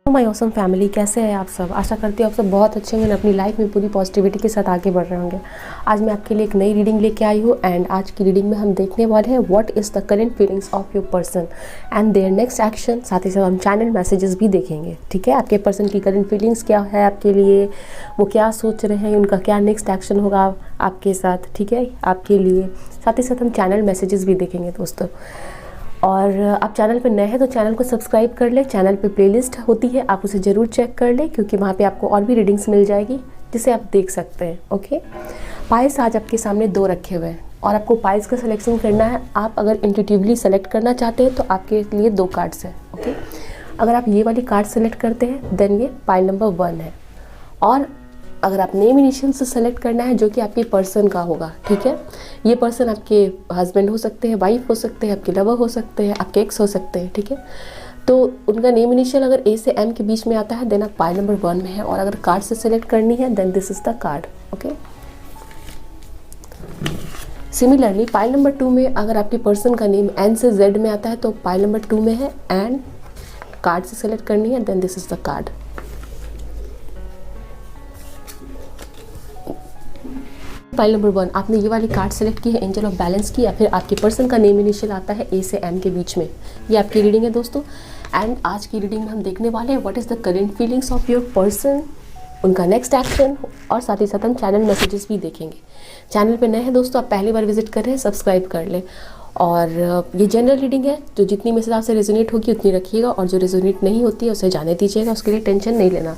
My awesome family, कैसे हैं आप सब। आशा करती हूँ आप सब बहुत अच्छे होंगे, अपनी लाइफ में पूरी पॉजिटिविटी के साथ आगे बढ़ रहे होंगे। आज मैं आपके लिए एक नई रीडिंग लेके आई हूँ एंड आज की रीडिंग में हम देखने वाले हैं what is the current feelings of your person and their next action. साथ ही साथ हम चैनल मैसेजेस भी देखेंगे। ठीक है, आपके पर्सन की करेंट फीलिंग्स क्या है आपके लिए, वो क्या सोच रहे हैं, उनका क्या नेक्स्ट एक्शन होगा आपके साथ। ठीक है, आपके लिए साथ ही साथ हम चैनल मैसेजेस भी देखेंगे दोस्तों। और आप चैनल पर नए हैं तो चैनल को सब्सक्राइब कर लें। चैनल पे प्लेलिस्ट होती है, आप उसे ज़रूर चेक कर लें क्योंकि वहाँ पे आपको और भी रीडिंग्स मिल जाएगी जिसे आप देख सकते हैं। ओके, पाइल्स आज आपके सामने 2 रखे हुए हैं और आपको पाइल्स का सिलेक्शन करना है। आप अगर इंट्यूटिवली सेलेक्ट करना चाहते हैं तो आपके लिए 2 कार्ड्स हैं। ओके, अगर आप ये वाली कार्ड सेलेक्ट करते हैं देन ये पाइल नंबर 1 है। और अगर आप नेम इनिशियल से सेलेक्ट करना है जो कि आपके पर्सन का होगा। ठीक है, ये पर्सन आपके हस्बैंड हो सकते हैं, वाइफ हो सकते हैं, आपके लवर हो सकते हैं, आपके एक्स हो सकते हैं। ठीक है, तो उनका नेम इनिशियल अगर ए से एम के बीच में आता है देन आप पाइल नंबर 1 में है। और अगर कार्ड से सेलेक्ट करनी है then this is the card. Okay, similarly pile number 2 में अगर आपके पर्सन का नेम एन से जेड में आता है तो पाइल नंबर 2 में है एंड कार्ड से सेलेक्ट करनी है then this is the card. File number 1 आपने ये वाली कार्ड सेलेक्ट की है, एंजल ऑफ बैलेंस की, या फिर आपके पर्सन का नेम इनिशियल आता है ए से एम के बीच में। ये आपकी रीडिंग है दोस्तों। एंड आज की रीडिंग में हम देखने वाले हैं what is the current feelings of your person, उनका नेक्स्ट एक्शन, और साथ ही साथ हम चैनल मैसेजेस भी देखेंगे। चैनल पे नए हैं दोस्तों, आप पहली बार विजिट कर रहे हैं, सब्सक्राइब कर लें। और ये जनरल रीडिंग है, जो जितनी मैसेज आपसे रेजोनेट होगी उतनी रखिएगा और जो रेजोनेट नहीं होती है उसे जाने दीजिएगा, उसके लिए टेंशन नहीं लेना।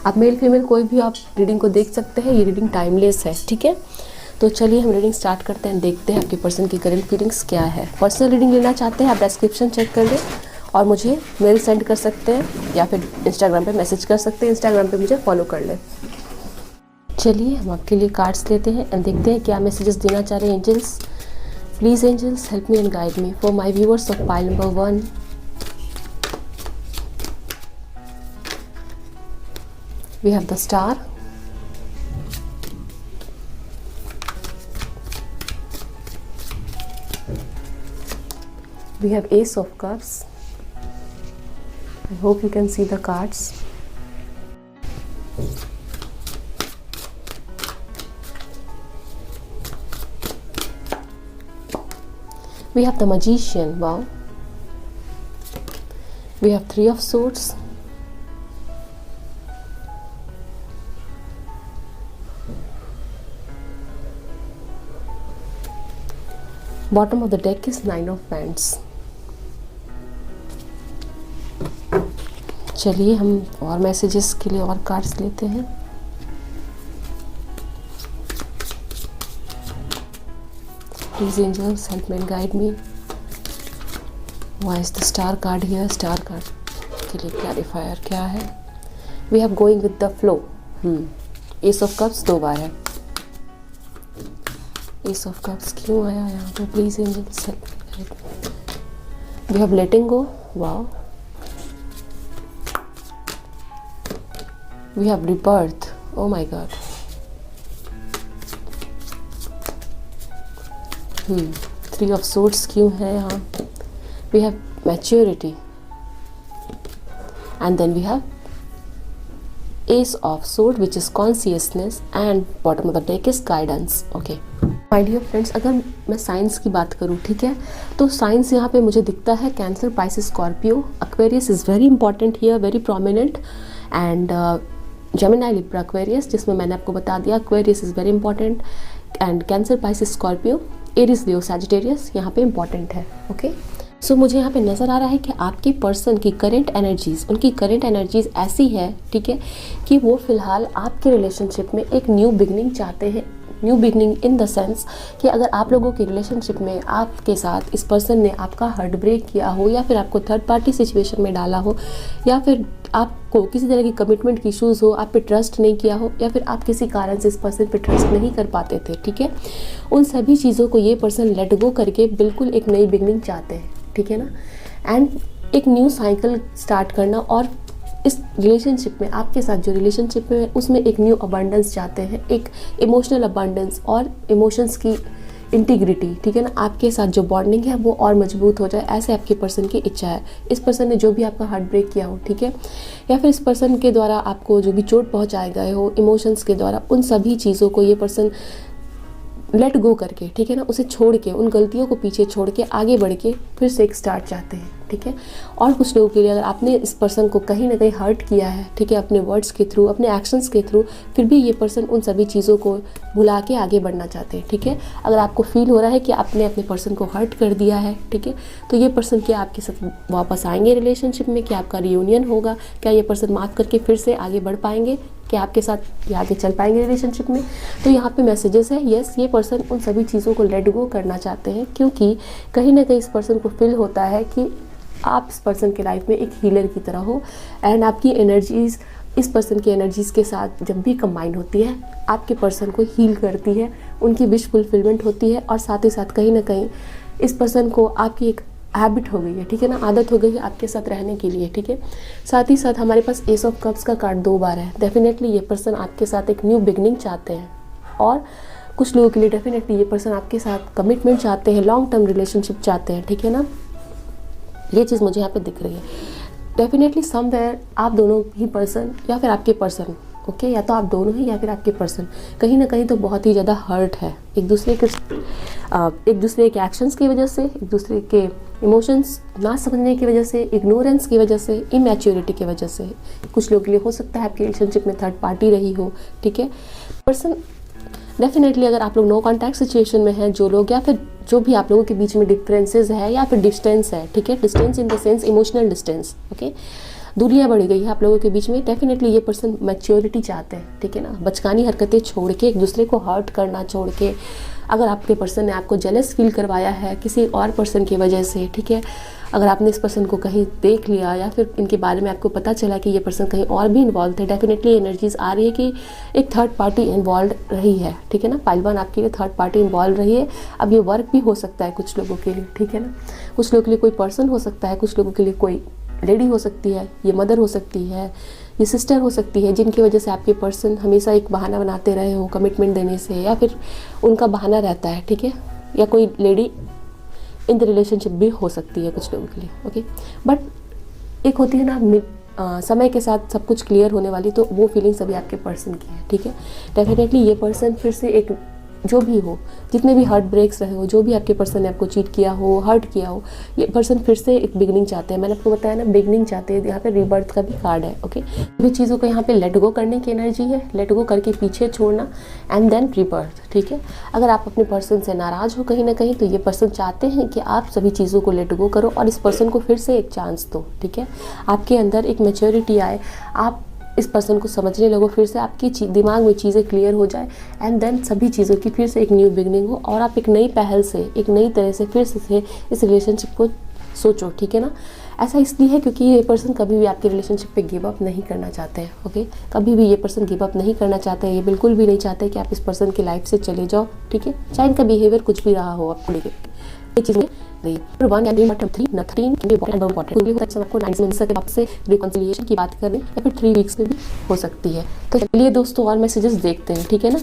आप मेल फीमेल कोई भी आप रीडिंग को देख सकते हैं, ये रीडिंग टाइमलेस है। ठीक है, तो चलिए हम रीडिंग स्टार्ट करते हैं, देखते हैं आपके पर्सन की करंट फीलिंग्स क्या है। पर्सनल रीडिंग लेना चाहते हैं आप डिस्क्रिप्शन चेक कर लें और मुझे मेल सेंड कर सकते हैं या फिर इंस्टाग्राम पे मैसेज कर सकते हैं। इंस्टाग्राम पे मुझे फॉलो कर लें। चलिए हम आपके लिए कार्ड्स लेते हैं एंड देखते हैं क्या मैसेजेस देना चाह रहे हैं angels. Please angels help me and guide me for my viewers of pile number 1। We have the star, we have Ace of Cups. I hope you can see the cards. We have the Magician. Wow. We have 3 of Swords. Bottom of the deck is 9 of Wands. चलिए हम और messages के लिए और cards लेते हैं। Please angels help me and guide me. Why is the star card here. Star card के लिए क्लैरिफायर क्या है। We have going with the flow. Ace of cups 2 बार है। एस ऑफ कप्स क्यों आया यहाँ पे। Please angels help me guide me. We have letting go. Wow. We have rebirth. Oh my God. 3 of Swords क्यों है यहाँ। We have maturity and then we have Ace of Swords which is consciousness and bottom of the deck is guidance. Okay. My dear friends, अगर मैं science की बात करूँ, ठीक है, तो साइंस यहाँ पे मुझे दिखता है cancer, Pisces, Scorpio, Aquarius is very important here, very prominent, and Gemini, Libra, Aquarius, जिसमें मैंने आपको बता दिया Aquarius is very important, and cancer, Pisces, Scorpio, Aries, Leo, Sagittarius यहाँ पे इंपॉर्टेंट है। ओके, सो मुझे यहाँ पे नज़र आ रहा है कि आपकी पर्सन की करेंट एनर्जीज़, उनकी करेंट एनर्जीज़ ऐसी है, ठीक है, कि वो फ़िलहाल आपके रिलेशनशिप में एक न्यू बिगनिंग चाहते हैं। New beginning in the sense कि अगर आप लोगों की रिलेशनशिप में आपके साथ इस पर्सन ने आपका हार्ट ब्रेक किया हो या फिर आपको थर्ड पार्टी सिचुएशन में डाला हो या फिर आपको किसी तरह की कमिटमेंट की इशूज़ हो, आप पे ट्रस्ट नहीं किया हो या फिर आप किसी कारण से इस पर्सन पे ट्रस्ट नहीं कर पाते थे, ठीक है, उन सभी चीज़ों को ये पर्सन लेट गो करके बिल्कुल एक नई बिगनिंग चाहते हैं। ठीक है ना, एंड एक न्यू साइकिल स्टार्ट करना और इस रिलेशनशिप में आपके साथ जो रिलेशनशिप में उसमें एक न्यू अबंडेंस चाहते हैं, एक इमोशनल अबंडेंस और इमोशंस की इंटीग्रिटी, ठीक है ना, आपके साथ जो बॉन्डिंग है वो और मजबूत हो जाए, ऐसे आपके पर्सन की इच्छा है। इस पर्सन ने जो भी आपका हार्ट ब्रेक किया हो, ठीक है, या फिर इस पर्सन के द्वारा आपको जो भी चोट पहुंचाए गए हो इमोशंस के द्वारा, उन सभी चीज़ों को ये पर्सन लेट गो करके, ठीक है ना, उसे छोड़ के, उन गलतियों को पीछे छोड़ के आगे बढ़ के फिर से एक स्टार्ट चाहते हैं, ठीक है। और कुछ लोगों के लिए अगर आपने इस पर्सन को कहीं ना कहीं हर्ट किया है, ठीक है, अपने वर्ड्स के थ्रू, अपने एक्शंस के थ्रू, फिर भी ये पर्सन उन सभी चीज़ों को भुला के आगे बढ़ना चाहते हैं, ठीक है। अगर आपको फील हो रहा है कि आपने अपने पर्सन को हर्ट कर दिया है, ठीक है, तो ये पर्सन क्या आपके साथ वापस आएंगे रिलेशनशिप में, क्या आपका रियूनियन होगा, क्या ये पर्सन माफ़ करके फिर से आगे बढ़ पाएंगे, क्या आपके साथ ये आगे चल पाएंगे रिलेशनशिप में। तो यहाँ पे मैसेजेस है, यस, ये पर्सन उन सभी चीज़ों को लेट गो करना चाहते हैं, क्योंकि कहीं ना कहीं इस पर्सन को फील होता है कि आप इस पर्सन के लाइफ में एक हीलर की तरह हो, एंड आपकी एनर्जीज़ इस पर्सन की एनर्जीज़ के साथ जब भी कंबाइन होती है आपके पर्सन को हील करती है, उनकी विश फुलफिलमेंट होती है, और साथ ही साथ कहीं ना कहीं इस पर्सन को आपकी एक हैबिट हो गई है, ठीक है ना, आदत हो गई है आपके साथ रहने के लिए, ठीक है। साथ ही साथ हमारे पास एस ऑफ कप्स का कार्ड 2 बार है। डेफिनेटली ये पर्सन आपके साथ एक न्यू बिगनिंग चाहते हैं, और कुछ लोगों के लिए डेफिनेटली ये पर्सन आपके साथ कमिटमेंट चाहते हैं, लॉन्ग टर्म रिलेशनशिप चाहते हैं, ठीक है ना। ये चीज़ मुझे यहाँ पे दिख रही है। डेफिनेटली समवेयर आप दोनों ही पर्सन या फिर आपके पर्सन, ओके, या तो आप दोनों ही या फिर आपके पर्सन कहीं ना कहीं तो बहुत ही ज़्यादा हर्ट है एक दूसरे के एक्शंस की वजह से, एक दूसरे के इमोशंस ना समझने की वजह से, इग्नोरेंस की वजह से, इमैच्योरिटी की वजह से। कुछ लोगों के लिए हो सकता है आपकी रिलेशनशिप में थर्ड पार्टी रही हो, ठीक है। पर्सन डेफिनेटली अगर आप लोग नो कॉन्टैक्ट सिचुएशन में हैं, जो लोग, या फिर जो भी आप लोगों के बीच में डिफरेंसेस है या फिर डिस्टेंस है, ठीक है, distance in the sense emotional distance, okay, दूरियां बढ़ गई है आप लोगों के बीच में। डेफिनेटली ये पर्सन मैच्योरिटी चाहते हैं, ठीक है ना, बचकानी हरकतें छोड़ के, एक दूसरे को हर्ट करना छोड़ के। अगर आपके पर्सन ने आपको जेलस फील करवाया है किसी और पर्सन की वजह से, ठीक है, अगर आपने इस पर्सन को कहीं देख लिया या फिर इनके बारे में आपको पता चला कि ये पर्सन कहीं और भी इन्वॉल्व थे, डेफिनेटली एनर्जीज आ रही है कि एक थर्ड पार्टी इन्वॉल्व रही है, ठीक है ना। पाइल 1 आपके लिए थर्ड पार्टी इन्वॉल्व रही है। अब ये वर्क भी हो सकता है कुछ लोगों के लिए, ठीक है ना, कुछ लोगों के लिए कोई पर्सन हो सकता है, कुछ लोगों के लिए कोई लेडी हो सकती है, ये मदर हो सकती है, ये सिस्टर हो सकती है, जिनकी वजह से आपके पर्सन हमेशा एक बहाना बनाते रहे हो कमिटमेंट देने से, या फिर उनका बहाना रहता है, ठीक है, या कोई लेडी इन द रिलेशनशिप भी हो सकती है कुछ लोगों के लिए, ओके। बट एक होती है ना समय के साथ सब कुछ क्लियर होने वाली, तो वो फीलिंग्स अभी आपके पर्सन की है, ठीक है। डेफिनेटली ये पर्सन फिर से एक जो भी हो, जितने भी हार्ट ब्रेक्स रहे हो, जो भी आपके पर्सन ने आपको चीट किया हो, हर्ट किया हो, ये पर्सन फिर से एक बिगनिंग चाहते हैं। मैंने आपको बताया ना, बिगनिंग चाहते हैं। यहाँ पे रीबर्थ का भी कार्ड है, ओके। भी चीज़ों को यहाँ पे लेट गो करने की एनर्जी है, लेट गो करके पीछे छोड़ना एंड देन रीबर्थ, ठीक है। अगर आप अपने पर्सन से नाराज़ हो कहीं ना कहीं, तो ये पर्सन चाहते हैं कि आप सभी चीज़ों को लेट गो करो और इस पर्सन को फिर से एक चांस दो, ठीक है। आपके अंदर एक मैच्योरिटी आए, आप इस पर्सन को समझने लगो, फिर से आपकी दिमाग में चीज़ें क्लियर हो जाए, एंड देन सभी चीज़ों की फिर से एक न्यू बिगनिंग हो, और आप एक नई पहल से, एक नई तरह से फिर से इस रिलेशनशिप को सोचो, ठीक है ना। ऐसा इसलिए है क्योंकि ये पर्सन कभी भी आपके रिलेशनशिप पे गिव अप नहीं करना चाहते हैं, ओके। कभी भी ये पर्सन गिव अप नहीं करना चाहते हैं, ये बिल्कुल भी नहीं चाहते कि आप इस पर्सन की लाइफ से चले जाओ, ठीक है, चाहे इनका बिहेवियर कुछ भी रहा हो आपको लेकर। ये चीज़ रिकॉन्सिलिएशन की बात करें या फिर 3 वीक्स में भी हो सकती है। तो चलिए दोस्तों और मैसेजेस देखते हैं, ठीक है ना।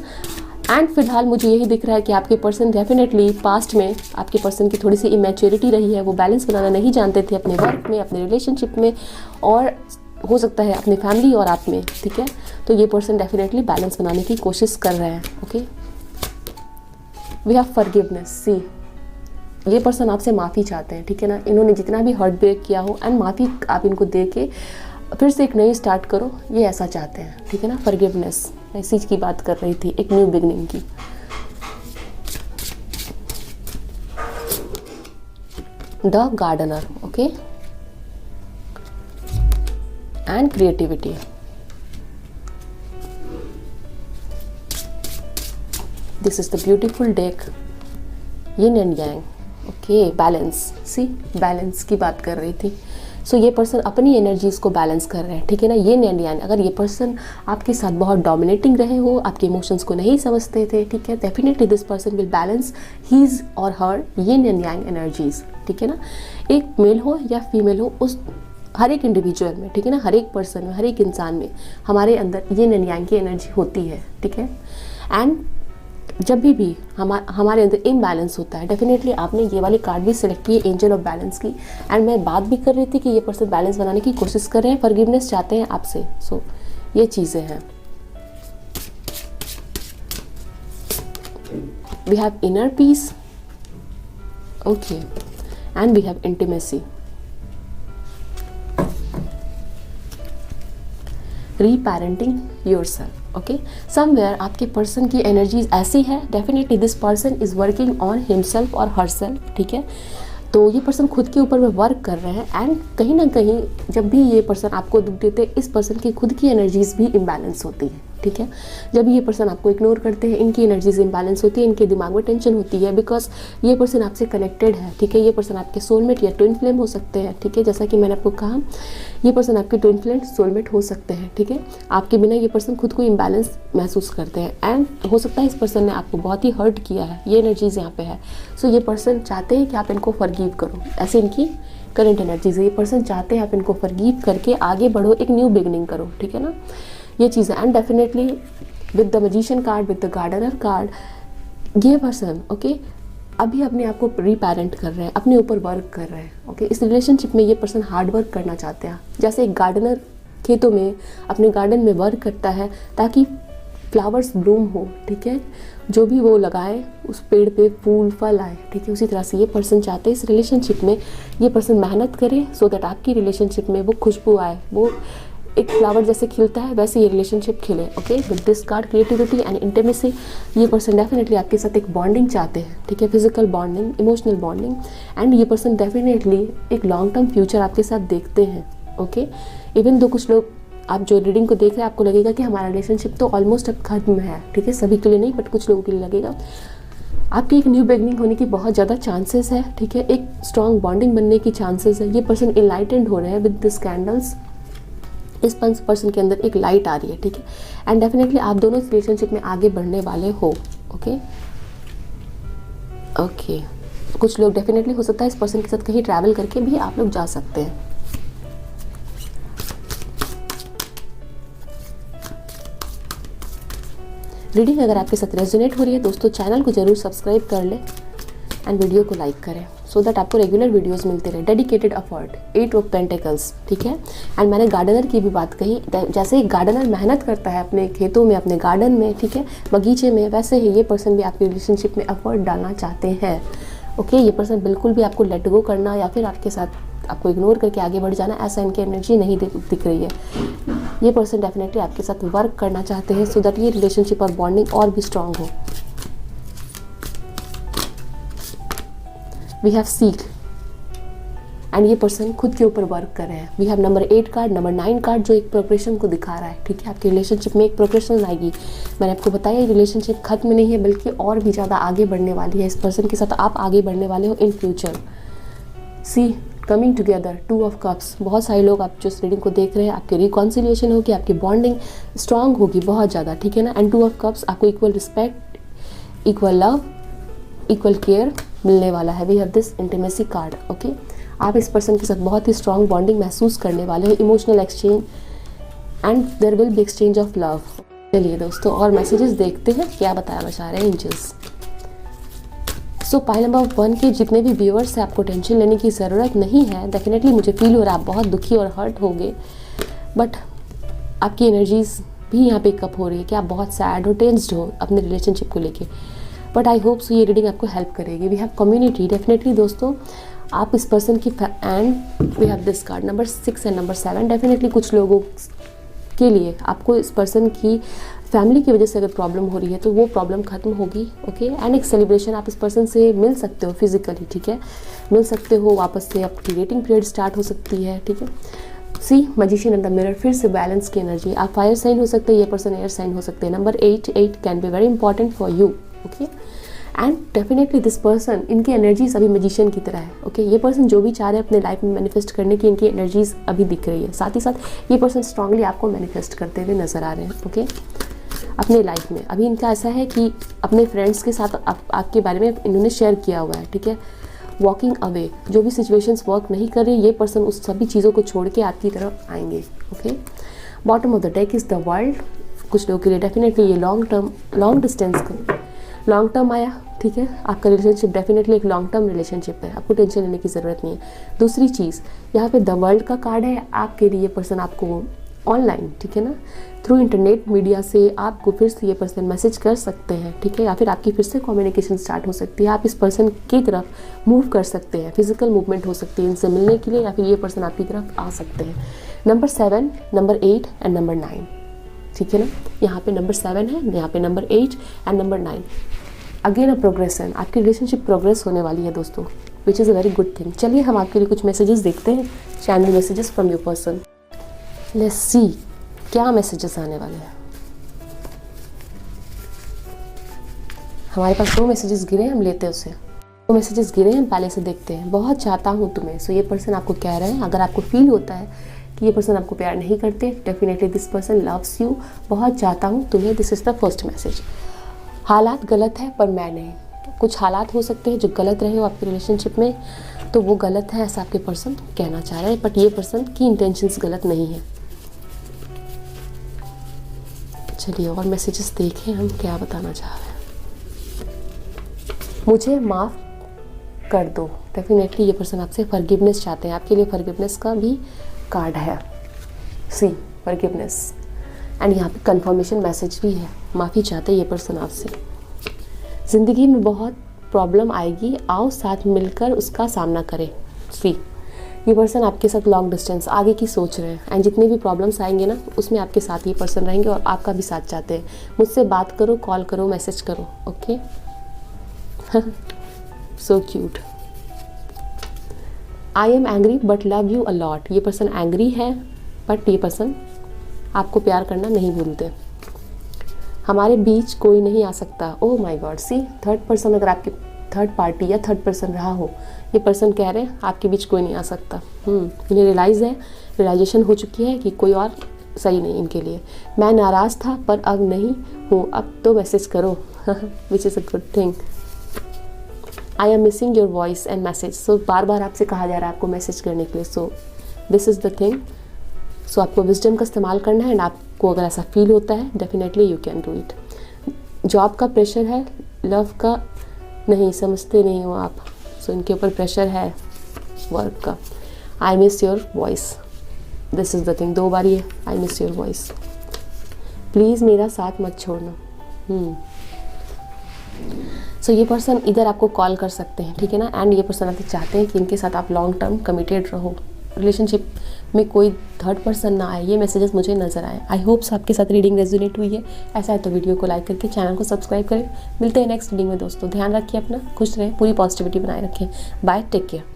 एंड फिलहाल मुझे यही दिख रहा है कि आपके पर्सन डेफिनेटली पास्ट में आपके पर्सन की थोड़ी सी इमेच्योरिटी रही है, वो बैलेंस बनाना नहीं जानते थे अपने वर्क में, अपने रिलेशनशिप में, और हो सकता है अपनी फैमिली और आप में, ठीक है। तो ये पर्सन डेफिनेटली बैलेंस बनाने की कोशिश कर रहे हैं, ओके। वी हैव फॉरगिवनेस, सी ये पर्सन आपसे माफ़ी चाहते हैं, ठीक है ना। इन्होंने जितना भी हार्ट ब्रेक किया हो, एंड माफ़ी आप इनको दे के फिर से एक नई स्टार्ट करो, ये ऐसा चाहते हैं, ठीक है ना। फॉरगिवनेस, इस चीज़ की बात कर रही थी, एक न्यू बिगनिंग की। The gardener, okay, and creativity. This is the beautiful deck, yin and yang, okay. Balance, see balance की बात कर रही थी। सो ये पर्सन अपनी एनर्जीज को बैलेंस कर रहे हैं, ठीक है ना। ये एंड यांग, अगर ये पर्सन आपके साथ बहुत डोमिनेटिंग रहे हो, आपके इमोशंस को नहीं समझते थे, ठीक है, definitely this person will balance his और her yin and Yang energies, ठीक है ना। एक मेल हो या फीमेल हो, उस हर एक इंडिविजुअल में, ठीक है ना, हर एक पर्सन में, हर एक इंसान में हमारे अंदर यिन एंड यांग की एनर्जी होती है, ठीक है। एंड जब भी हमारे अंदर इम्बैलेंस होता है, डेफिनेटली आपने ये वाली कार्ड भी सिलेक्ट की है, एंजल ऑफ बैलेंस की। एंड मैं बात भी कर रही थी कि ये पर्सन बैलेंस बनाने की कोशिश कर रहे हैं, फॉरगिवनेस चाहते हैं आपसे। सो ये चीज़ें हैं। We have inner peace, okay, and we have intimacy. Reparenting yourself, okay. Somewhere आपके पर्सन की एनर्जीज ऐसी है, definitely this person is working on himself और हरसेल्फ, ठीक है। तो ये पर्सन खुद के ऊपर में वर्क कर रहे हैं। एंड कहीं ना कहीं जब भी ये पर्सन आपको दुख देते हैं, इस पर्सन की खुद की एनर्जीज भी इम्बैलेंस होती है, ठीक है। जब ये पर्सन आपको इग्नोर करते हैं, इनकी एनर्जीज इम्बैलेंस होती है, इनके दिमाग में टेंशन होती है, बिकॉज ये पर्सन आपसे कनेक्टेड है, ठीक है। ये पर्सन आपके सोलमेट या ट्विन फ्लेम हो सकते हैं, ठीक है। जैसा कि मैंने आपको कहा, ये पर्सन आपके ट्विन फ्लेम सोलमेट हो सकते हैं, ठीक है। आपके बिना ये पर्सन खुद को इम्बैलेंस महसूस करते हैं। एंड हो सकता है इस पर्सन ने आपको बहुत ही हर्ट किया है, ये एनर्जीज यहाँ पे है। सो ये पर्सन चाहते हैं कि आप इनको फॉरगिव करो, ऐसे इनकी करंट एनर्जीज है। ये पर्सन चाहते हैं आप इनको फॉरगिव करके आगे बढ़ो, एक न्यू बिगनिंग करो, ठीक है ना, ये चीज़ें। And definitely with the magician card, with the gardener card, ये पर्सन ओके अभी अपने आप को रीपेरेंट कर रहे हैं, अपने ऊपर वर्क कर रहे हैं, ओके। इस रिलेशनशिप में ये पर्सन हार्ड वर्क करना चाहते हैं, जैसे एक गार्डनर खेतों में अपने गार्डन में वर्क करता है ताकि फ्लावर्स ब्लूम हो, ठीक है। जो भी वो लगाए उस पेड़ पे फूल फल आए, ठीक है। उसी तरह से ये पर्सन चाहते हैं इस रिलेशनशिप में ये पर्सन मेहनत करे, सो दैट आपकी रिलेशनशिप में वो खुशबू आए, वो एक फ्लावर जैसे खिलता है वैसे ये रिलेशनशिप खिले, okay. With this card creativity and intimacy, ये पर्सन डेफिनेटली आपके साथ एक बॉन्डिंग चाहते हैं, ठीक है। Physical bonding, emotional bonding. And ये पर्सन डेफिनेटली एक लॉन्ग टर्म फ्यूचर आपके साथ देखते हैं, ओके। इवन दो कुछ लोग आप जो रीडिंग को देख रहे हैं, आपको लगेगा कि हमारा रिलेशनशिप तो ऑलमोस्ट अब खत्म है, ठीक है। सभी के लिए नहीं, बट कुछ लोगों के लिए लगेगा। आपकी एक न्यू बिगनिंग होने की बहुत ज़्यादा चांसेस है, ठीक है। एक स्ट्रॉन्ग बॉन्डिंग बनने की चांसेस है। ये पर्सन इनलाइटेंड हो रहे हैं विद दिस कैंडल्स। इस पर्सन के अंदर एक लाइट आ रही है, ठीक है। एंड डेफिनेटली आप दोनों इस रिलेशनशिप में आगे बढ़ने वाले हो, ओके ओके। कुछ लोग डेफिनेटली हो सकता है इस पर्सन के साथ कहीं ट्रैवल करके भी आप लोग जा सकते हैं। रीडिंग अगर आपके साथ रेजोनेट हो रही है दोस्तों, चैनल को जरूर सब्सक्राइब कर लें एंड वीडियो को लाइक करें, सो दैट आपको रेगुलर वीडियोस मिलते रहे। डेडिकेटेड एफर्ट, 8 ऑफ पेंटिकल्स, ठीक है। एंड मैंने गार्डनर की भी बात कही, जैसे एक गार्डनर मेहनत करता है अपने खेतों में, अपने गार्डन में, ठीक है, बगीचे में, वैसे ही ये पर्सन भी आपके रिलेशनशिप में एफर्ट डालना चाहते हैं, ओके। ये पर्सन बिल्कुल भी आपको लेट गो करना या फिर आपके साथ आपको इग्नोर करके आगे बढ़ जाना, ऐसा इनकी एनर्जी नहीं दिख रही है। ये पर्सन डेफिनेटली आपके साथ वर्क करना चाहते हैं, सो दैट ये रिलेशनशिप और बॉन्डिंग और भी स्ट्रांग हो। वी हैव सीक, एंड ये पर्सन खुद के ऊपर वर्क कर रहे हैं। We have number 8 card, number 9 card, जो एक प्रोग्रेशन को दिखा रहा है, ठीक है। आपके रिलेशनशिप में एक प्रोग्रेशन आएगी। मैंने आपको बताया ये रिलेशनशिप खत्म नहीं है, बल्कि और भी ज़्यादा आगे बढ़ने वाली है। इस पर्सन के साथ आप आगे बढ़ने वाले हो in future. See coming together, 2 of cups. बहुत सारे लोग आप जो इस रीडिंग को देख रहे हैं, आपकी रिकॉन्सिलिएशन होगी, आपकी बॉन्डिंग स्ट्रांग होगी बहुत ज़्यादा, ठीक है ना। एंड 2 ऑफ कप्स, आपको equal respect, equal love, equal care मिलने वाला है। We have this intimacy card, okay. आप इस पर्सन के साथ बहुत ही स्ट्रांग बॉन्डिंग महसूस करने वाले हो, emotional exchange, and there will be exchange of love. चलिए दोस्तों और मैसेजेस देखते हैं क्या बता रहे हैं एंजल्स। सो पाइल नंबर 1 के जितने भी व्यूअर्स हैं, आपको टेंशन लेने की ज़रूरत नहीं है। डेफिनेटली मुझे फील हो रहा है आप बहुत दुखी और हर्ट होगे, बट आपकी एनर्जीज भी यहाँ पे कप हो रही है कि आप बहुत सैड हो, टेंस्ड हो अपने रिलेशनशिप को लेके। बट आई होप सो ये रीडिंग आपको हेल्प करेगी। वी हैव कम्युनिटी, डेफिनेटली दोस्तों आप इस पर्सन की, and we have this card number 6 and number 7। Definitely कुछ लोगों के लिए आपको इस पर्सन की फैमिली की वजह से अगर प्रॉब्लम हो रही है तो वो प्रॉब्लम खत्म होगी, ओके। एंड एक सेलिब्रेशन, आप इस पर्सन से मिल सकते हो फिजिकली, ठीक है, मिल सकते हो वापस से, आपकी डेटिंग पीरियड स्टार्ट हो सकती है, ठीक है। सी मैजिशियन एंड द मिरर, फिर से बैलेंस की एनर्जी। आप फायर साइन हो सकते हैं, ये पर्सन एयर साइन हो सकते हैं। Number 8 can be very important for you, okay. And definitely this person, इनकी एनर्जीज अभी मैजिशियन की तरह है, ओके। ये पर्सन जो भी चाह रहे हैं अपने लाइफ में मैनिफेस्ट करने की, इनकी एनर्जीज अभी दिख रही है। साथ ही साथ ये पर्सन स्ट्रांगली आपको मैनिफेस्ट करते हुए नजर आ रहे हैं, ओके। अपने लाइफ में अभी इनका ऐसा है कि अपने फ्रेंड्स के साथ आपके बारे में इन्होंने शेयर किया हुआ है, ठीक है। वॉकिंग अवे, जो भी सिचुएशंस वर्क नहीं कर रही, ये पर्सन उस सभी चीज़ों को छोड़ के आपकी तरफ आएंगे, okay. Bottom of the deck is the world. कुछ लोगों के लिए डेफिनेटली ये लॉन्ग डिस्टेंस लॉन्ग टर्म आया, ठीक है, आपका रिलेशनशिप डेफिनेटली एक लॉन्ग टर्म रिलेशनशिप है, आपको टेंशन लेने की ज़रूरत नहीं है। दूसरी चीज़, यहाँ पे द वर्ल्ड का कार्ड है, आपके लिए पर्सन आपको ऑनलाइन, ठीक है ना, थ्रू इंटरनेट मीडिया से आपको फिर से ये पर्सन मैसेज कर सकते हैं, ठीक है, या फिर आपकी फिर से कम्युनिकेशन स्टार्ट हो सकती है, आप इस पर्सन की तरफ मूव कर सकते हैं, फिजिकल मूवमेंट हो सकती है इनसे मिलने के लिए, या फिर ये पर्सन आपकी तरफ आ सकते हैं। नंबर 7, नंबर 8 एंड नंबर 9, ठीक है ना, यहाँ पे नंबर 7 है, यहाँ पे number 8 and number 9। Again a progression, आपकी रिलेशनशिप प्रोग्रेस होने वाली है दोस्तों, विच is a very good thing. चलिए हम आपके लिए कुछ मैसेजेस देखते हैं, channel messages from your person. Let's see क्या मैसेजेस आने वाले हैं। हमारे पास 2 मैसेजेस गिरे हैं, हम लेते हैं उसे। 2 मैसेजेस गिरे हैं, हम पहले से देखते हैं। बहुत चाहता हूँ तुम्हें, सो ये पर्सन आपको कह रहे हैं, अगर आपको फील होता है कि ये पर्सन आपको प्यार नहीं करते, definitely this person loves you, बहुत चाहता हूँ तुम्हें, this is the first message. हालात गलत है पर मैं नहीं, कुछ हालात हो सकते हैं जो गलत रहे हो आपके रिलेशनशिप में, तो वो गलत है ऐसा आपके पर्सन कहना चाह रहे हैं, बट ये पर्सन की इंटेंशंस गलत नहीं है। चलिए और मैसेजेस देखें हम क्या बताना चाह रहे हैं। मुझे माफ़ कर दो, डेफिनेटली ये पर्सन आपसे फॉरगिवनेस चाहते हैं, आपके लिए फॉरगिवनेस का भी कार्ड है, सी फॉरगिवनेस, एंड यहाँ पे कंफर्मेशन मैसेज भी है, माफ़ी चाहते हैं ये पर्सन आपसे। ज़िंदगी में बहुत प्रॉब्लम आएगी, आओ साथ मिलकर उसका सामना करें, सी ये पर्सन आपके साथ लॉन्ग डिस्टेंस आगे की सोच रहे हैं, एंड जितने भी प्रॉब्लम्स आएंगे ना उसमें आपके साथ ये पर्सन रहेंगे और आपका भी साथ चाहते हैं। मुझसे बात करो, कॉल करो, मैसेज करो, okay. So cute. I am angry but love you a lot, ये पर्सन एंग्री है बट ये पर्सन आपको प्यार करना नहीं भूलते। हमारे बीच कोई नहीं आ सकता, oh my god, see third person, अगर आपके थर्ड पार्टी या थर्ड पर्सन रहा हो, ये पर्सन कह रहे हैं आपके बीच कोई नहीं आ सकता। इन्हें रियलाइजेशन हो चुकी है कि कोई और सही नहीं इनके लिए। मैं नाराज़ था पर अब नहीं हूँ, अब तो मैसेज करो, which is a good thing. I am missing your voice and message, so बार बार आपसे कहा जा रहा है आपको मैसेज करने के लिए, so this is the thing. So आपको विजडम का इस्तेमाल करना है, एंड आपको अगर ऐसा फील होता है definitely you can do it. Job का प्रेशर है, लव का नहीं, समझते नहीं हो आप, सो इनके ऊपर प्रेशर है वर्क का। I miss your voice, this is the thing, 2 बार ये I miss your voice, please मेरा साथ मत छोड़ना। सो ये पर्सन इधर आपको कॉल कर सकते हैं, ठीक है ना, एंड ये पर्सन आपसे चाहते हैं कि इनके साथ आप लॉन्ग टर्म कमिटेड रहो, रिलेशनशिप में कोई थर्ड पर्सन ना आए, ये मैसेजेस मुझे नज़र आए। आई होप्स आपके साथ रीडिंग रेजोनेट हुई है, ऐसा है तो वीडियो को लाइक करके चैनल को सब्सक्राइब करें। मिलते हैं नेक्स्ट रीडिंग में दोस्तों, ध्यान रखिए अपना, खुश रहें, पूरी पॉजिटिविटी बनाए रखें, बाय, टेक केयर।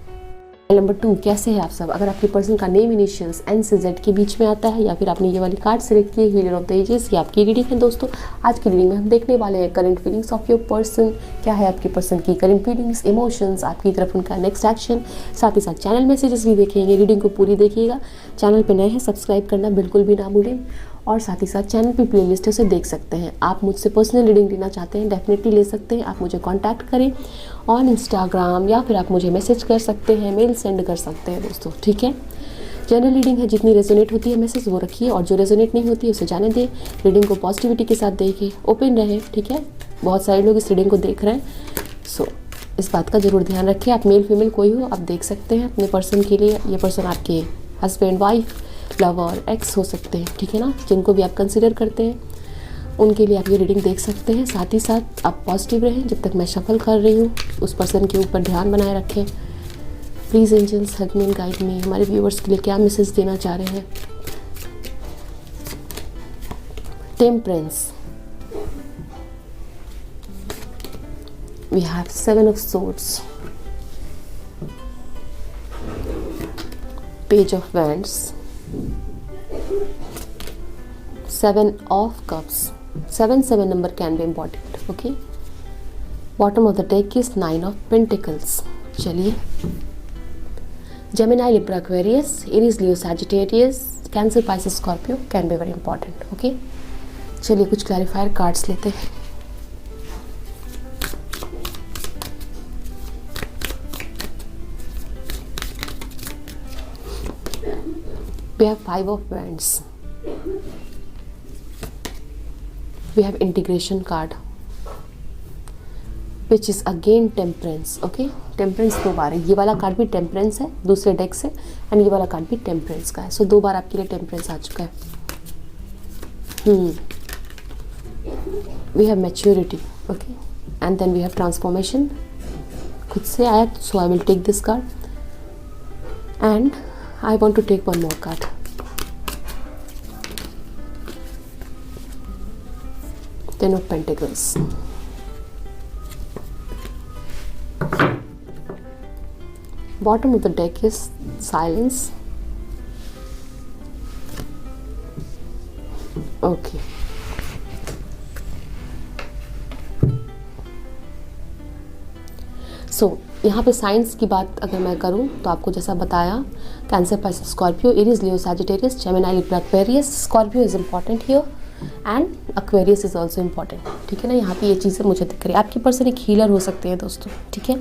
नंबर 2, कैसे हैं आप सब? अगर आपके पर्सन का नेम इनिशियल्स एन से जेड के बीच में आता है, या फिर आपने ये वाली कार्ड सेलेक्ट की है, हीलर ऑफ द एजेस, ये आपकी रीडिंग है दोस्तों। आज की रीडिंग में हम देखने वाले हैं current feelings of your person, क्या है आपके पर्सन की करंट फीलिंग्स, इमोशंस, आपकी तरफ उनका नेक्स्ट एक्शन, साथ ही साथ चैनल मैसेजेस भी देखेंगे। रीडिंग को पूरी देखिएगा, चैनल पर नए हैं सब्सक्राइब करना बिल्कुल भी ना भूलें, और साथ ही साथ चैनल पे प्लेलिस्ट है उसे देख सकते हैं। आप मुझसे पर्सनल रीडिंग लेना चाहते हैं, डेफिनेटली ले सकते हैं, आप मुझे कांटेक्ट करें ऑन इंस्टाग्राम, या फिर आप मुझे मैसेज कर सकते हैं, मेल सेंड कर सकते हैं दोस्तों, ठीक है। जनरल रीडिंग है, जितनी रेजोनेट होती है मैसेज वो रखिए, और जो रेजोनेट नहीं होती है उसे जाने दें। रीडिंग को पॉजिटिविटी के साथ देखिए, ओपन रहे, ठीक है। बहुत सारे लोग इस रीडिंग को देख रहे हैं, सो इस बात का ज़रूर ध्यान रखिए। आप मेल फीमेल कोई हो आप देख सकते हैं अपने पर्सन के लिए, ये पर्सन आपके हस्बैंड, वाइफ, लवर, एक्स हो सकते हैं, ठीक है ना, जिनको भी आप कंसिडर करते हैं उनके लिए आप ये रीडिंग देख सकते हैं। साथ ही साथ आप पॉजिटिव रहें, जब तक मैं शफल कर रही हूँ उस पर्सन के ऊपर ध्यान बनाए रखें। Please angels help me and guide me, हमारे व्यूअर्स के लिए क्या मैसेज देना चाह रहे हैं। Temperance, we have 7 of swords, page of wands, 7 of cups, 7 number can be important, okay. Bottom of the deck is 9 of pentacles. चलिए, Gemini, Libra, Aquarius, Aries, Leo, Sagittarius, Cancer, Pisces, Scorpio can be very important, okay. चलिए कुछ clarifier cards लेते हैं। We have 5 of Wands. We have integration card, which is again temperance. Okay, temperance 2 बार है, ये वाला card भी temperance है दूसरे डेक से, एंड ये वाला कार्ड भी टेम्परेंस का है। सो 2 बार आपके लिए टेम्परेंस आ चुका है। We have maturity, okay, and then we have transformation. खुद से आया, so I will take this card and I want to take one more card. Ten of Pentacles. Bottom of the deck is silence. Okay. So यहाँ पे science की बात अगर मैं करूँ तो आपको जैसा बताया, cancer, Pisces, Scorpio, Aries, Leo, Sagittarius, Gemini, Libra, Aquarius. Scorpio is important here and Aquarius is also important, ठीक है ना। यहाँ पे ये चीज़ें मुझे दिख रही है। आपकी पर्सन एक हीलर हो सकते हैं दोस्तों, ठीक है।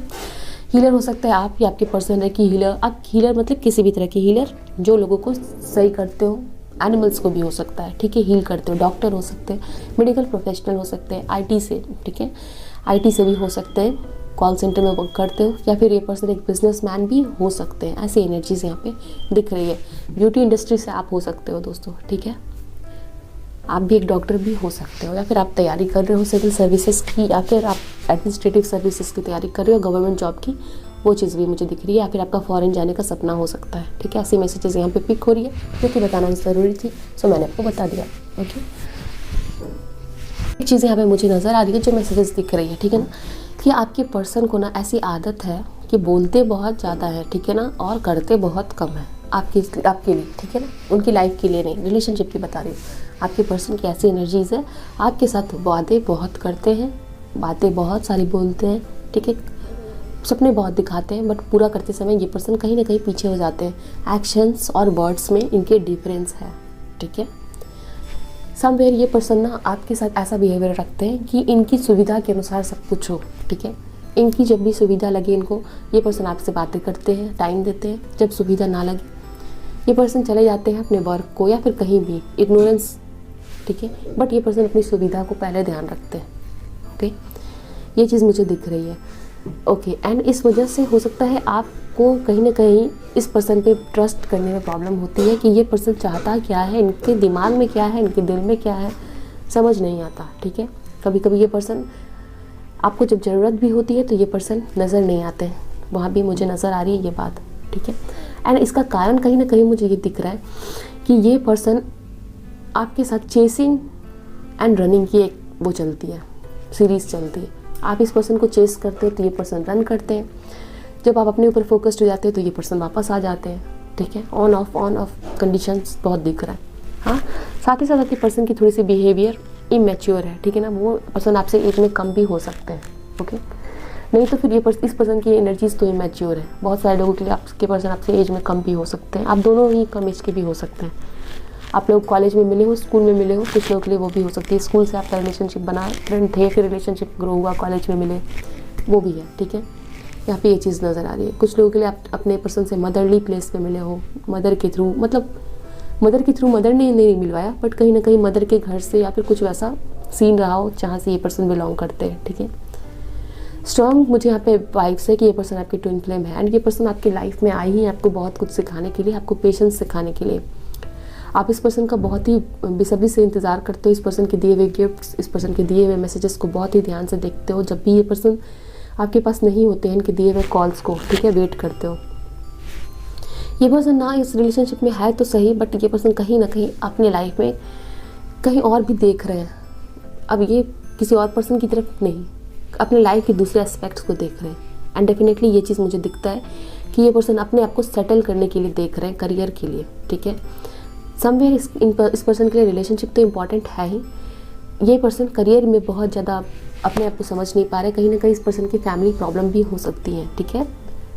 हीलर हो सकता है आप, या आपके पर्सन है कि हीलर, आप हीलर मतलब किसी भी तरह की हीलर जो लोगों को सही करते हो। एनिमल्स को भी हो सकता है, ठीक है, हील करते हो। डॉक्टर हो सकते हैं, मेडिकल प्रोफेशनल हो सकते हैं, आईटी से, ठीक है, आईटी से भी हो सकते हैं, कॉल सेंटर में वर्क करते हो, या फिर ये पर्सन एक बिजनेसमैन भी हो सकते हैं। ऐसी एनर्जीज यहाँ पे दिख रही है। ब्यूटी इंडस्ट्री से आप हो सकते हो दोस्तों, ठीक है। आप भी एक डॉक्टर भी हो सकते हो, या फिर आप तैयारी कर रहे हो सिविल सर्विसेज की, या फिर आप एडमिनिस्ट्रेटिव सर्विसेज की तैयारी कर रहे हो, गवर्नमेंट जॉब की, वो चीज़ भी मुझे दिख रही है। या फिर आपका फॉरेन जाने का सपना हो सकता है, ठीक है। ऐसी मैसेजेस यहाँ पे पिक हो रही है, क्योंकि बताना ज़रूरी थी, सो मैंने आपको बता दिया। ओके, एक चीज़ यहाँ पे मुझे नज़र आ रही है जो मैसेजेस दिख रही है, ठीक है ना, कि आपके पर्सन को ना ऐसी आदत है कि बोलते बहुत ज़्यादा है, ठीक है ना, और करते बहुत कम है आपके लिए, ठीक है ना, उनकी लाइफ के लिए नहीं, रिलेशनशिप की बता रही हूँ। आपके पर्सन की ऐसी एनर्जीज है, आपके साथ वादे बहुत करते हैं, बातें बहुत सारी बोलते हैं, ठीक है, सपने बहुत दिखाते हैं, बट पूरा करते समय ये पर्सन कहीं ना कहीं पीछे हो जाते हैं। एक्शंस और वर्ड्स में इनके डिफरेंस है, ठीक है। समवेयर ये पर्सन ना आपके साथ ऐसा बिहेवियर रखते हैं कि इनकी सुविधा के अनुसार सब कुछ हो, ठीक है। इनकी जब भी सुविधा लगे इनको, ये पर्सन आपसे बातें करते हैं, टाइम देते हैं। जब सुविधा ना लगे, ये पर्सन चले जाते हैं अपने वर्क को या फिर कहीं भी, इग्नोरेंस, ठीक है। बट ये पर्सन अपनी सुविधा को पहले ध्यान रखते हैं, ओके। ये चीज़ मुझे दिख रही है, ओके। एंड इस वजह से हो सकता है आपको कहीं ना कहीं इस पर्सन पे ट्रस्ट करने में प्रॉब्लम होती है कि ये पर्सन चाहता क्या है, इनके दिमाग में क्या है, इनके दिल में क्या है, समझ नहीं आता, ठीक है। कभी कभी ये पर्सन आपको जब ज़रूरत भी होती है तो ये पर्सन नज़र नहीं आते हैं, वहाँ भी मुझे नज़र आ रही है ये बात, ठीक है। एंड इसका कारण कहीं ना कहीं मुझे ये दिख रहा है कि ये पर्सन आपके साथ चेसिंग एंड रनिंग की एक वो चलती है, सीरीज़ चलती है। आप इस पर्सन को चेस करते हो तो ये पर्सन रन करते हैं, जब आप अपने ऊपर फोकस्ड हो जाते हैं तो ये पर्सन वापस आ जाते हैं, ठीक है। ऑन ऑफ कंडीशंस बहुत दिख रहा है। हाँ, साथ ही साथ आपके पर्सन की थोड़ी सी बिहेवियर इमेच्योर है, ठीक है ना। वो पर्सन आपसे एज में कम भी हो सकते हैं, ओके। नहीं तो फिर ये इस पर्सन की एनर्जीज तो इमेच्योर है। बहुत सारे लोगों के लिए आपके पर्सन आपसे एज में कम भी हो सकते हैं, आप दोनों ही कम एज के भी हो सकते हैं। आप लोग कॉलेज में मिले हो, स्कूल में मिले हो, कुछ लोगों के लिए वो भी हो सकती है। स्कूल से आपका रिलेशनशिप बना, फ्रेंड थे, फिर रिलेशनशिप ग्रो हुआ, कॉलेज में मिले, वो भी है, ठीक है। यहाँ पे ये चीज़ नज़र आ रही है। कुछ लोगों के लिए आप अपने पर्सन से मदरली प्लेस पे मिले हो, मदर के थ्रू, मतलब मदर के थ्रू मदर ने नहीं मिलवाया, बट कहीं ना कहीं मदर के घर से या फिर कुछ वैसा सीन रहा हो जहाँ से ये पर्सन बिलोंग करते हैं, ठीक है। स्ट्रॉन्ग मुझे यहाँ पे वाइब्स है कि ये पर्सन आपकी ट्विन फ्लेम है, एंड ये पर्सन आपकी लाइफ में आई ही आपको बहुत कुछ सिखाने के लिए, आपको पेशेंस सिखाने के लिए। आप इस पर्सन का बहुत ही बेसब्री से इंतज़ार करते हो, इस पर्सन के दिए हुए गिफ्ट्स, इस पर्सन के दिए हुए मैसेजेस को बहुत ही ध्यान से देखते हो। जब भी ये पर्सन आपके पास नहीं होते हैं, इनके दिए हुए कॉल्स को, ठीक है, वेट करते हो। ये पर्सन ना इस रिलेशनशिप में है तो सही, बट ये पर्सन कहीं ना कहीं अपने लाइफ में कहीं और भी देख रहे हैं। अब ये किसी और पर्सन की तरफ नहीं, अपने लाइफ के दूसरे एस्पेक्ट्स को देख रहे हैं। एंड डेफिनेटली ये चीज़ मुझे दिखता है कि ये पर्सन अपने आप को सेटल करने के लिए देख रहे हैं, करियर के लिए, ठीक है। समवेयर इस पर्सन के लिए रिलेशनशिप तो इम्पॉर्टेंट है ही। ये पर्सन करियर में बहुत ज़्यादा अपने आप को समझ नहीं पा रहे। कहीं ना कहीं इस पर्सन की फैमिली प्रॉब्लम भी हो सकती है, ठीक है।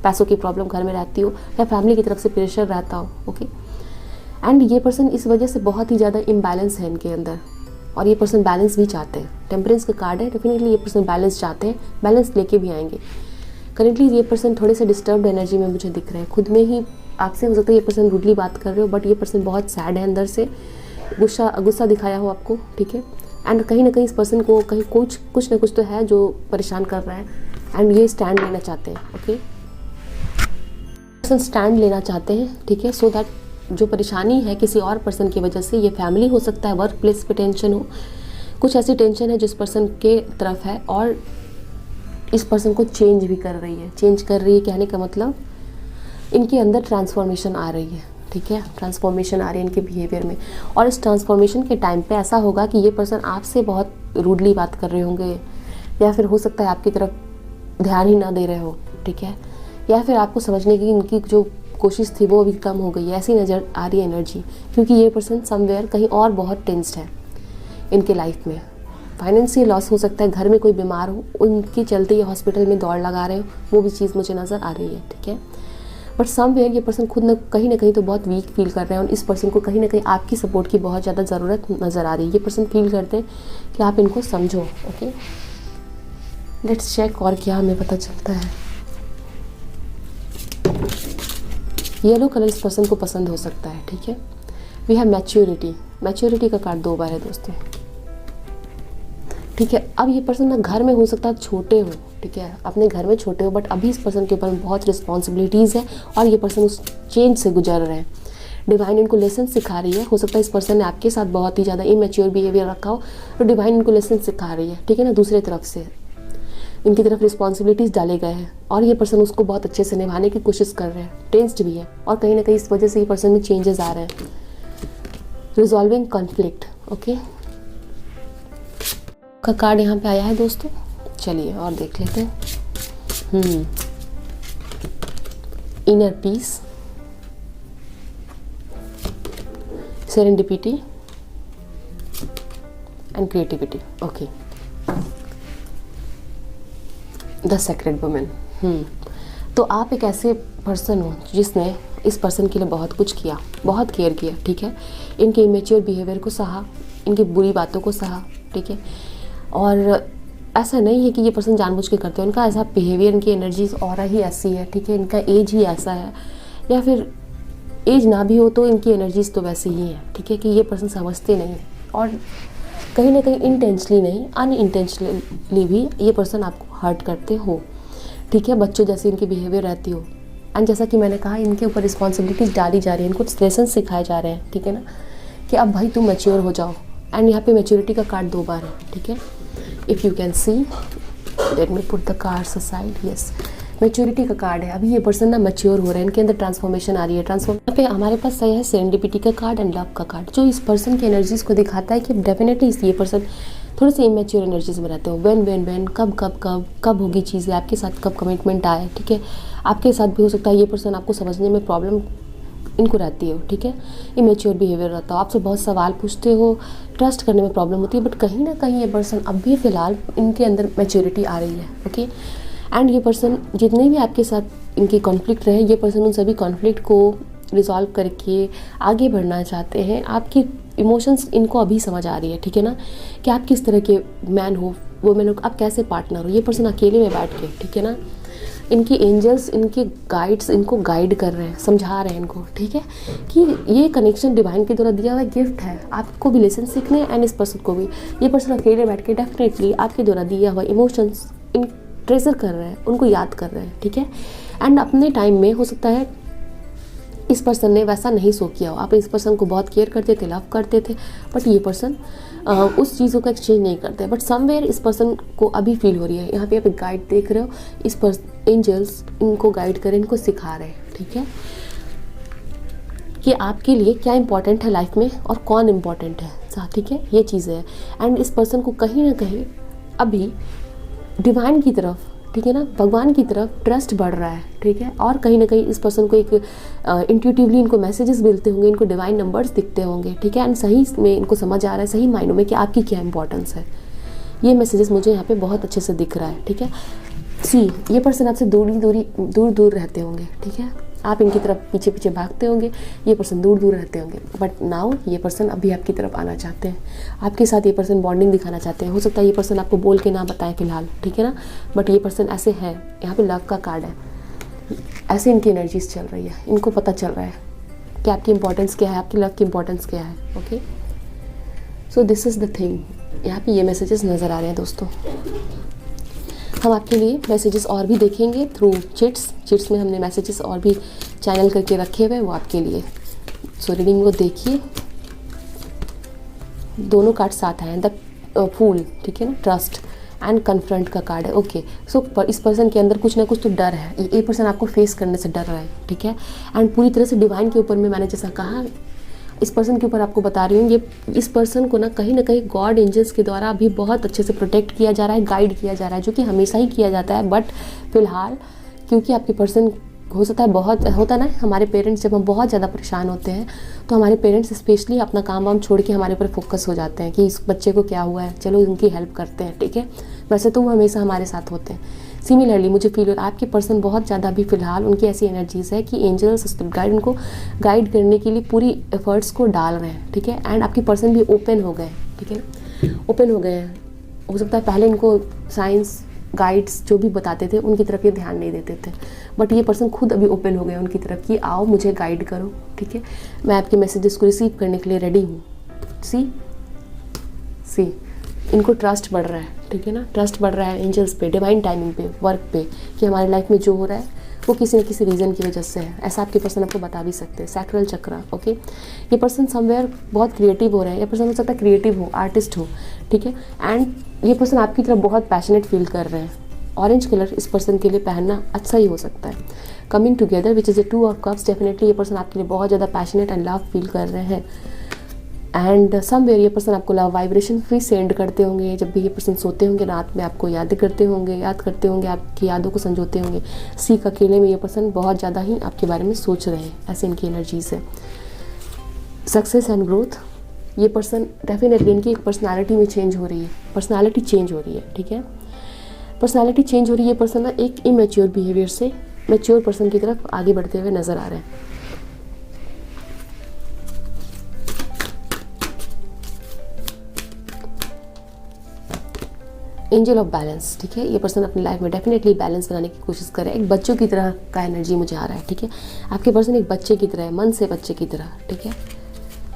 पैसों की प्रॉब्लम घर में रहती हो, या फैमिली की तरफ से प्रेशर रहता हो, ओके। एंड ये पर्सन इस वजह से बहुत ही ज़्यादा इम्बैलेंस है इनके अंदर, और ये पर्सन बैलेंस भी चाहते हैं। टेम्परेंस का कार्ड है, डेफिनेटली ये पर्सन बैलेंस चाहते हैं, बैलेंस लेके भी आएंगे। करेंटली ये पर्सन थोड़े से डिस्टर्ब्ड एनर्जी में मुझे दिख रहे हैं, खुद में ही आपसे हो सकता है ये पर्सन रूडली बात कर रहे हो, बट ये पर्सन बहुत सैड है अंदर से, गुस्सा दिखाया हो आपको, ठीक है। एंड कहीं ना कहीं इस पर्सन को कहीं कुछ ना कुछ तो है जो परेशान कर रहा है, एंड ये स्टैंड लेना चाहते हैं। ओके, पर्सन स्टैंड लेना चाहते हैं, ठीक है, सो दैट जो परेशानी है किसी और पर्सन की वजह से, ये फैमिली हो सकता है, वर्क प्लेस पे टेंशन हो, कुछ ऐसी टेंशन है जिस पर्सन के तरफ है और इस पर्सन को चेंज भी कर रही है। चेंज कर रही है कहने का मतलब इनके अंदर ट्रांसफॉर्मेशन आ रही है, ठीक है, ट्रांसफॉर्मेशन आ रही है इनके बिहेवियर में। और इस ट्रांसफॉर्मेशन के टाइम पे ऐसा होगा कि ये पर्सन आपसे बहुत रूडली बात कर रहे होंगे, या फिर हो सकता है आपकी तरफ ध्यान ही ना दे रहे हो, ठीक है, या फिर आपको समझने की इनकी जो कोशिश थी वो अभी कम हो गई है, ऐसी नज़र आ रही है एनर्जी। क्योंकि ये पर्सन समवेयर कहीं और बहुत टेंस्ड है इनके लाइफ में। फाइनेंशियल लॉस हो सकता है, घर में कोई बीमार हो, उनके चलते ये हॉस्पिटल में दौड़ लगा रहे हो, वो भी चीज़ मुझे नज़र आ रही है, ठीक है। बट समवेयर ये पर्सन खुद न कहीं तो बहुत वीक फील कर रहे हैं और इस पर्सन को कहीं ना कहीं आपकी सपोर्ट की बहुत ज़्यादा ज़रूरत नज़र आ रही है। ये पर्सन फील करते हैं कि आप इनको समझो। ओके, लेट्स चेक और क्या हमें पता चलता है। येलो कलर इस पर्सन को पसंद हो सकता है, ठीक है। वी हैव मैच्योरिटी, मैच्योरिटी का कार्ड 2 बार है दोस्तों, ठीक है। अब ये पर्सन ना घर में हो सकता है छोटे हो, ठीक है, अपने घर में छोटे हो, बट अभी इस पर्सन के ऊपर बहुत रिस्पॉन्सिबिलिटीज़ है और ये पर्सन उस चेंज से गुजर रहे हैं। डिवाइन इनको लेसन सिखा रही है। हो सकता है इस पर्सन ने आपके साथ बहुत ही ज़्यादा इमेच्योर बिहेवियर रखा हो, तो डिवाइन इनको लेसन सिखा रही है, ठीक है ना। दूसरे तरफ से इनकी तरफ रिस्पॉन्सिबिलिटीज़ डाले गए हैं और ये पर्सन उसको बहुत अच्छे से निभाने की कोशिश कर रहे हैं। टेंस्ड भी है और कहीं ना कहीं इस वजह से ये पर्सन में चेंजेस आ रहे हैं। रिजॉल्विंग कॉन्फ्लिक्ट, ओके, का कार्ड यहाँ पे आया है दोस्तों। चलिए और देख लेते हैं। Inner peace, serendipity and creativity. Okay, the sacred women. तो आप एक ऐसे पर्सन हो जिसने इस पर्सन के लिए बहुत कुछ किया, बहुत केयर किया, ठीक है। इनके इमेच्योर बिहेवियर को सहा, इनकी बुरी बातों को सहा, ठीक है। और ऐसा नहीं है कि ये पर्सन जानबूझ के करते हैं, उनका ऐसा बिहेवियर, इनकी एनर्जीज और ही ऐसी है, ठीक है। इनका एज ही ऐसा है, या फिर एज ना भी हो तो इनकी एनर्जीज तो वैसी ही है, ठीक है, कि ये पर्सन समझते नहीं है और कहीं ना कहीं इंटेंशनली नहीं, अनइंटेंशनली भी ये पर्सन आपको हर्ट करते हो, ठीक है। बच्चों जैसे इनकी बिहेवियर रहती हो, एंड जैसा कि मैंने कहा इनके ऊपर रिस्पॉन्सिबिलिटीज डाली जा रही है, इनको लेसन सिखाए जा रहे हैं, ठीक है ना, कि अब भाई तुम मैच्योर हो जाओ। एंड यहाँ पे मैच्योरिटी का कार्ड 2 बार है, ठीक है। If you can see, let me put the cards aside. Yes, maturity का कार्ड है। अभी ये पर्सन ना मैच्योर हो रहे हैं, इनके अंदर ट्रांसफॉर्मेशन आ रही है। यहाँ पे हमारे पास सही है सेरेंडिपिटी का कार्ड एंड लव का कार्ड, जो इस पर्सन की एनर्जीज को दिखाता है कि डेफिनेटली ये पर्सन थोड़े से इमेच्योर एनर्जीज में रहते हो। व्हेन कब होगी चीज़ें, आपके साथ कब कमिटमेंट आए, ठीक है। आपके साथ भी हो सकता है ये पर्सन आपको समझने में प्रॉब्लम इनको रहती है, ठीक है। इमेच्योर बिहेवियर रहता हो, आपसे बहुत सवाल पूछते हो, ट्रस्ट करने में प्रॉब्लम होती है, बट कहीं ना कहीं ये पर्सन अभी फ़िलहाल इनके अंदर मैच्योरिटी आ रही है, ओके। एंड ये पर्सन जितने भी आपके साथ इनके कॉन्फ्लिक्ट रहे, ये पर्सन उन सभी कॉन्फ्लिक्ट को रिजॉल्व करके आगे बढ़ना चाहते हैं। आपकी इमोशंस इनको अभी समझ आ रही है, ठीक है ना, कि आप किस तरह के मैन हो, वुमेन हो, आप कैसे पार्टनर हो। ये पर्सन अकेले में बैठ के, ठीक है ना, इनकी एंजल्स, इनके गाइड्स इनको गाइड कर रहे हैं, समझा रहे हैं इनको, ठीक है, कि ये कनेक्शन डिवाइन के द्वारा दिया हुआ गिफ्ट है, आपको भी लेसन सीखने एंड इस पर्सन को भी। ये पर्सन अकेले बैठ के डेफिनेटली आपके द्वारा दिया हुआ इमोशंस इन ट्रेजर कर रहे हैं, उनको याद कर रहे हैं, ठीक है। एंड अपने टाइम में हो सकता है इस पर्सन ने वैसा नहीं सो किया हो, आप इस पर्सन को बहुत केयर करते थे, लव करते थे, बट ये पर्सन उस चीज़ों का एक्सचेंज नहीं करते। बट समवेयर इस पर्सन को अभी फील हो रही है, यहाँ पे आप एक गाइड देख रहे हो, इस एंजल्स इनको गाइड करें, इनको सिखा रहे हैं, ठीक है, कि आपके लिए क्या इंपॉर्टेंट है लाइफ में और कौन इंपॉर्टेंट है, ठीक है, ये चीज़ें हैं। एंड इस पर्सन को कहीं ना कहीं अभी डिवाइन की तरफ, ठीक है ना, भगवान की तरफ ट्रस्ट बढ़ रहा है, ठीक है। और कहीं ना कहीं इस पर्सन को एक इंट्यूटिवली इनको मैसेजेस मिलते होंगे, इनको डिवाइन नंबर्स दिखते होंगे, ठीक है। एंड सही में इनको समझ आ रहा है, सही मायनों में, कि आपकी क्या इंपॉर्टेंस है। ये मैसेजेस मुझे यहाँ पे बहुत अच्छे से दिख रहा है, ठीक है। सी, ये पर्सन आपसे दूर रहते होंगे, ठीक है, आप इनकी तरफ पीछे पीछे भागते होंगे, ये पर्सन दूर रहते होंगे, बट नाउ ये पर्सन अभी आपकी तरफ आना चाहते हैं, आपके साथ ये पर्सन बॉन्डिंग दिखाना चाहते हैं। हो सकता है ये पर्सन आपको बोल के ना बताए फिलहाल, ठीक है ना, बट ये पर्सन ऐसे है। यहाँ पे लव का कार्ड है, ऐसे इनकी एनर्जीज चल रही है, इनको पता चल रहा है कि आपकी इंपॉर्टेंस क्या है, आपकी लव की इंपॉर्टेंस क्या है, okay. So this is the thing, यहाँ पे ये मैसेजेस नज़र आ रहे हैं दोस्तों। हम आपके लिए मैसेजेस और भी देखेंगे थ्रू चिट्स में हमने मैसेजेस और भी चैनल करके रखे हुए हैं वो आपके लिए। सो रीडिंग को देखिए। दोनों कार्ड साथ आए हैं, द फूल, ठीक है ना, ट्रस्ट एंड कन्फ्रंट का कार्ड है। ओके, सो इस पर्सन के अंदर कुछ ना कुछ तो डर है, ये पर्सन आपको फेस करने से डर रहा है, ठीक है। एंड पूरी तरह से डिवाइन के ऊपर में मैंने जैसा कहा इस पर्सन के ऊपर आपको बता रही हूँ, ये इस पर्सन को ना कहीं गॉड एंजल्स के द्वारा भी बहुत अच्छे से प्रोटेक्ट किया जा रहा है, गाइड किया जा रहा है, जो कि हमेशा ही किया जाता है। बट फिलहाल क्योंकि आपके पर्सन हो सकता है बहुत होता है ना, हमारे पेरेंट्स जब हम बहुत ज़्यादा परेशान होते हैं तो हमारे पेरेंट्स स्पेशली अपना काम वाम छोड़ के हमारे ऊपर फोकस हो जाते हैं कि इस बच्चे को क्या हुआ है, चलो उनकी हेल्प करते हैं, ठीक है। वैसे तो वो हमेशा हमारे साथ होते हैं। सिमिलरली मुझे फील हो रहा है आपके पर्सन बहुत ज़्यादा भी फिलहाल उनकी ऐसी एनर्जीज़ है कि एंजल्स स्पिरिट गाइड उनको गाइड करने के लिए पूरी एफर्ट्स को डाल रहे हैं, ठीक है। एंड आपके पर्सन भी ओपन हो गए, ठीक है, ओपन हो गए हैं। हो सकता है पहले इनको साइंस गाइड्स जो भी बताते थे उनकी तरफ ये ध्यान नहीं देते थे, बट ये पर्सन खुद अभी ओपन हो गए उनकी तरफ कि आओ मुझे गाइड करो, ठीक है। मैं आपके मैसेजेस को रिसीव करने के लिए रेडी हूँ। सी इनको ट्रस्ट बढ़ रहा है, ठीक है ना, ट्रस्ट बढ़ रहा है एंजल्स पे, डिवाइन टाइमिंग पे, वर्क पे, कि हमारी लाइफ में जो हो रहा है वो किसी न किसी रीज़न की वजह से है। ऐसा आपके पर्सन आपको बता भी सकते हैं। सैक्रल चक्र, ओके। ये पर्सन समवेयर बहुत क्रिएटिव हो रहे हैं। ये पर्सन हो सकता है क्रिएटिव हो, आर्टिस्ट हो, ठीक है। एंड ये पर्सन आपकी तरफ बहुत पैशनेट फील कर रहे हैं। ऑरेंज कलर इस पर्सन के लिए पहनना अच्छा ही हो सकता है। Coming together which is the 2 of cups, definitely ये पर्सन आपके लिए बहुत ज़्यादा पैशनेट एंड लव फील कर रहे हैं। एंड समवेयर ये पर्सन आपको लव वाइब्रेशन भी सेंड करते होंगे। जब भी ये पर्सन सोते होंगे रात में आपको याद करते होंगे, आपकी यादों को संजोते होंगे। सीख अकेले में ये पर्सन बहुत ज़्यादा ही आपके बारे में सोच रहे हैं, ऐसे इनकी एनर्जीज है। सक्सेस एंड ग्रोथ, ये पर्सन डेफिनेटली इनकी पर्सनालिटी में चेंज हो रही है, पर्सनालिटी चेंज हो रही है, ठीक है। पर्सनालिटी चेंज हो रही है। ये पर्सन ना एक इमेच्योर बिहेवियर से मैच्योर पर्सन की तरफ आगे बढ़ते हुए नजर आ रहे हैं। एंजल ऑफ बैलेंस, ठीक है। ये पर्सन अपनी लाइफ में डेफिनेटली बैलेंस बनाने की कोशिश करे। एक बच्चों की तरह का एनर्जी मुझे आ रहा है, ठीक है। आपके पर्सन एक बच्चे की तरह है, मन से बच्चे की तरह, ठीक है।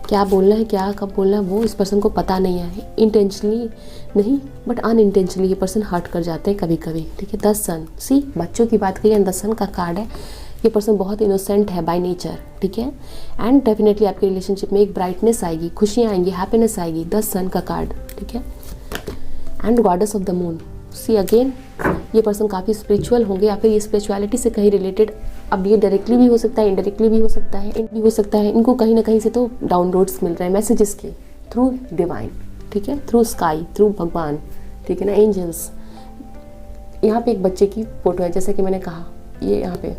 क्या बोलना है, क्या कब बोलना है, वो इस पर्सन को पता नहीं है। इंटेंशनली नहीं बट अनइंटेंशनली ये पर्सन हर्ट कर जाते हैं कभी कभी, ठीक है। 10 सन, सी बच्चों की बात करिए, 10 सन का कार्ड है। ये पर्सन बहुत इनोसेंट है बाय नेचर, ठीक है। एंड डेफिनेटली आपके रिलेशनशिप में एक ब्राइटनेस आएगी, खुशियाँ आएंगी, हैप्पीनेस आएगी। 10 सन का कार्ड, ठीक है। And goddess of the moon, see again ये पर्सन काफ़ी स्पिरिचुअल होंगे या फिर ये स्पिरिचुअलिटी से कहीं रिलेटेड। अब ये डायरेक्टली भी हो सकता है, इनडायरेक्टली भी हो सकता है, इनको कहीं ना कहीं से तो डाउनलोड्स मिल रहे हैं मैसेजेस के थ्रू डिवाइन, ठीक है, थ्रू स्काई, थ्रू भगवान, ठीक है ना, एंजल्स। यहाँ पे एक बच्चे की फोटो है, जैसे कि मैंने कहा, ये यहाँ पे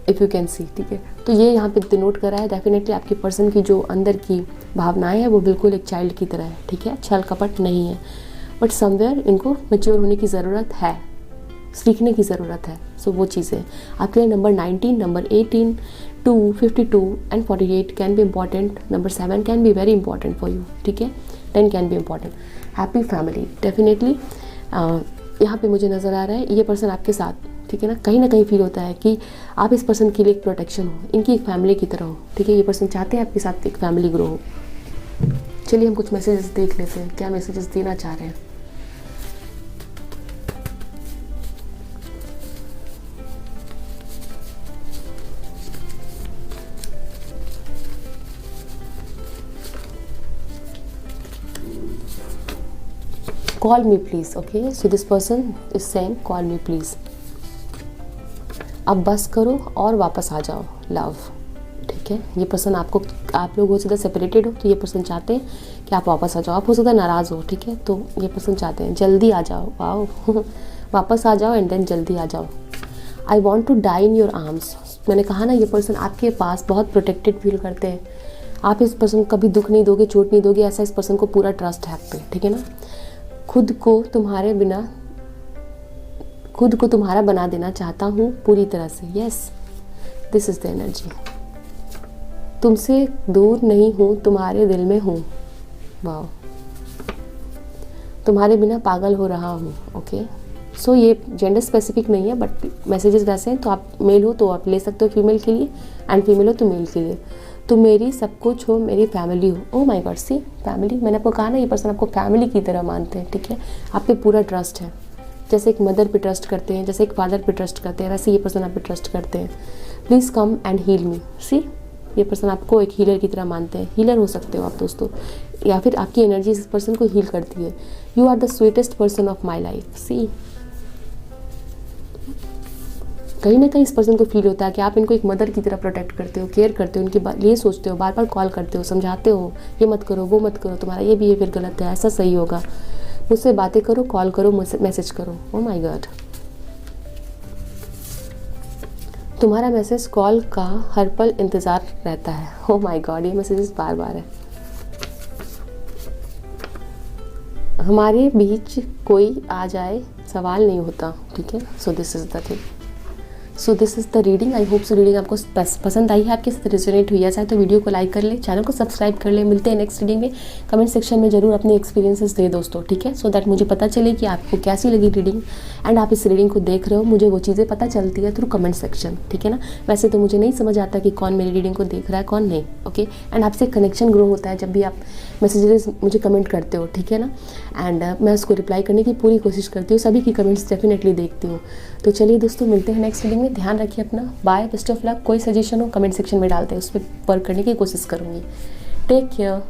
इफ़ यू कैन सी, ठीक है। तो ये यहाँ पे डिनोट कर रहा है डेफिनेटली आपके पर्सन की जो अंदर की भावनाएं हैं वो बिल्कुल एक चाइल्ड की तरह है, ठीक है। छल कपट नहीं है, बट समवेयर इनको मैच्योर होने की ज़रूरत है, सीखने की ज़रूरत है। सो वो चीज़ें आपके लिए number 19, number 18, 2, 52 and 48 can be important. Number 7 can be very important for you, ठीक है। 10 can be important. Happy family, definitely यहाँ पे मुझे नज़र आ रहा है ये पर्सन आपके साथ, ठीक है ना कहीं फील होता है कि आप इस पर्सन के लिए एक प्रोटेक्शन हो, इनकी एक फैमिली की तरह हो, ठीक है। ये पर्सन चाहते हैं आपके साथ एक फैमिली ग्रो हो। चलिए हम कुछ मैसेजेस देख लेते हैं, क्या मैसेजेस देना चाह रहे हैं। Call me please, okay? So this person is saying call me please. अब बस करो और वापस आ जाओ, लव, ठीक है। ये पर्सन आप लोग हो सकता है सेपरेटेड हो, तो ये पर्सन चाहते हैं कि आप वापस आ जाओ। आप हो सकता है नाराज़ हो, ठीक है, तो ये पर्सन चाहते हैं जल्दी आ जाओ, वाओ वापस आ जाओ एंड देन जल्दी आ जाओ। I want to die in your arms, मैंने कहा ना ये पर्सन आपके पास बहुत प्रोटेक्टेड फील करते हैं। आप इस पर्सन को कभी दुख नहीं दोगे, चोट नहीं दोगे, ऐसा इस पर्सन को पूरा ट्रस्ट है आप पे, ठीक है ना। खुद को तुम्हारा बना देना चाहता हूँ पूरी तरह से, yes, this is the energy. तुमसे दूर नहीं हूँ, तुम्हारे दिल में हूँ, वाह। तुम्हारे बिना पागल हो रहा हूँ, ओके। सो ये जेंडर स्पेसिफिक नहीं है, बट मैसेजेस वैसे हैं, तो आप मेल हो तो आप ले सकते हो फीमेल के लिए, एंड फीमेल हो तो मेल के लिए। तुम मेरी सब कुछ हो, मेरी फैमिली हो। Oh my god, see family, मैंने आपको कहा ना ये पर्सन आपको फैमिली की तरह मानते हैं, ठीक है, आप पे पूरा ट्रस्ट है। जैसे एक मदर पे ट्रस्ट करते हैं, जैसे एक फादर पे ट्रस्ट करते हैं, वैसे ये पर्सन आप पे ट्रस्ट करते हैं। Please come and heal me. See ये पर्सन आपको एक हीलर की तरह मानते हैं। हीलर हो सकते हो आप दोस्तों, या फिर आपकी एनर्जी इस पर्सन को हील करती है। You are the sweetest person of my life. See कहीं ना कहीं इस पर्सन को फील होता है कि आप इनको एक मदर की तरह प्रोटेक्ट करते हो, केयर करते हो, इनके लिए सोचते हो, बार बार कॉल करते हो, समझाते हो ये मत करो, वो मत करो, तुम्हारा ये बिहेवियर गलत है, ऐसा सही होगा। मुझसे बातें करो, कॉल करो, मुझसे मैसेज करो। ओह माय गॉड, तुम्हारा मैसेज कॉल का हर पल इंतज़ार रहता है। ओह माय गॉड, ये मैसेजेस बार बार है। हमारे बीच कोई आ जाए सवाल नहीं होता, ठीक है। सो this is the thing, so this is the reading. I hope so reading आपको पसंद आई है, आपके साथ रेजोनेट हुई है चाहे तो वीडियो को लाइक कर ले, चैनल को सब्सक्राइब कर ले। मिलते हैं नेक्स्ट रीडिंग में। कमेंट सेक्शन में जरूर अपने एक्सपीरियंसेस दे दोस्तों, ठीक है, सो दैट मुझे पता चले कि आपको कैसी लगी रीडिंग एंड आप इस रीडिंग को देख रहे हो। मुझे वो चीज़ें पता चलती है थ्रू कमेंट सेक्शन, ठीक है ना। वैसे तो मुझे नहीं समझ आता कि कौन मेरी रीडिंग को देख रहा है कौन नहीं, ओके। एंड आपसे कनेक्शन ग्रो होता है जब भी आप मैसेजेस मुझे कमेंट करते हो, ठीक है ना। एंड मैं उसको रिप्लाई करने की पूरी कोशिश करती हूँ, सभी की कमेंट्स डेफिनेटली देखती हूँ। तो चलिए दोस्तों, मिलते हैं नेक्स्ट रीडिंग में। ध्यान रखिए अपना, बाय, बेस्ट ऑफ लक। कोई सजेशन हो कमेंट सेक्शन में डालते हैं, उस पर वर्क करने की कोशिश करूँगी। Take care.